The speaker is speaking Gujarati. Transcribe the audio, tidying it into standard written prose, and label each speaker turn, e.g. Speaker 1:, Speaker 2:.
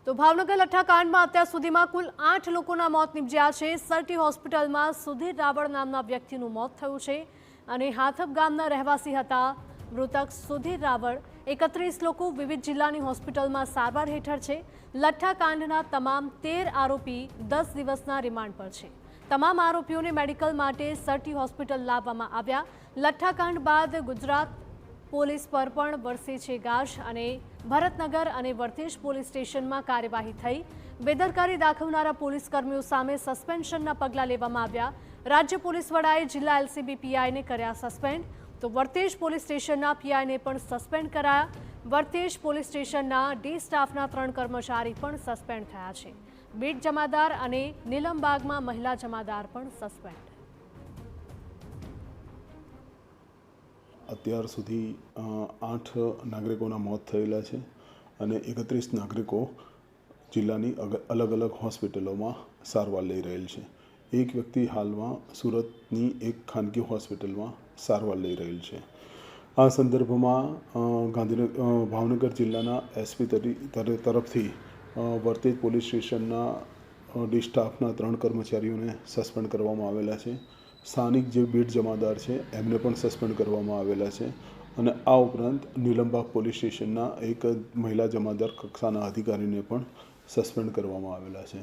Speaker 1: તો ભાવનગર લઠ્ઠાકાંડમાં અત્યાર સુધીમાં કુલ 8 લોકોના મોત નિપજ્યા છે। સરટી હોસ્પિટલમાં સુધીર રાવળ નામના વ્યક્તિનું મોત થયું છે અને હાથપ ગામના રહેવાસી હતા મૃતક સુધીર રાવળ। 31 લોકો વિવિધ જિલ્લાની હોસ્પિટલમાં સારવાર હેઠળ છે। લઠ્ઠાકાંડના તમામ 13 આરોપી 10 દિવસના રિમાન્ડ પર છે। તમામ આરોપીઓને મેડિકલ માટે સરટી હોસ્પિટલ લાવવામાં આવ્યા। લઠ્ઠાકાંડ બાદ ગુજરાત પોલીસ પર પણ વરસી છે ગાજ અને ભરતનગર અને વર્તેજ પોલીસ સ્ટેશનમાં કાર્યવાહી થઈ। બેદરકારી દાખવનારા પોલીસ કર્મીઓ સામે સસ્પેન્શનના પગલાં લેવામાં આવ્યા। રાજ્ય પોલીસ વડાએ જિલ્લા એલસીબી પીઆઈને કર્યા સસ્પેન્ડ, તો વર્તેજ પોલીસ સ્ટેશનના પીઆઈને પણ સસ્પેન્ડ કરાયા। વર્તેજ પોલીસ સ્ટેશનના ડી સ્ટાફના 3 કર્મચારી પણ સસ્પેન્ડ થયા છે। બીટ જમાદાર અને નીલમબાગમાં મહિલા જમાદાર પણ સસ્પેન્ડ।
Speaker 2: અત્યાર સુધી 8 નાગરિકોના મોત થયેલા છે અને 31 નાગરિકો જિલ્લાની અલગ અલગ હોસ્પિટલોમાં સારવાર લઈ રહેલ છે। એક વ્યક્તિ હાલમાં સુરતની એક ખાનગી હોસ્પિટલમાં સારવાર લઈ રહેલ છે। આ સંદર્ભમાં ભાવનગર જિલ્લાના એસપી તરફથી વર્તેજ પોલીસ સ્ટેશનના ડી સ્ટાફના 3 કર્મચારીઓને સસ્પેન્ડ કરવામાં આવેલા છે। સ્થાનિક જે બીટ જમાદાર છે એમને પણ સસ્પેન્ડ કરવામાં આવેલા છે અને આ ઉપરાંત નીલમબાગ પોલીસ સ્ટેશનના એક મહિલા જમાદાર કક્ષાના અધિકારીને પણ સસ્પેન્ડ કરવામાં આવેલા છે।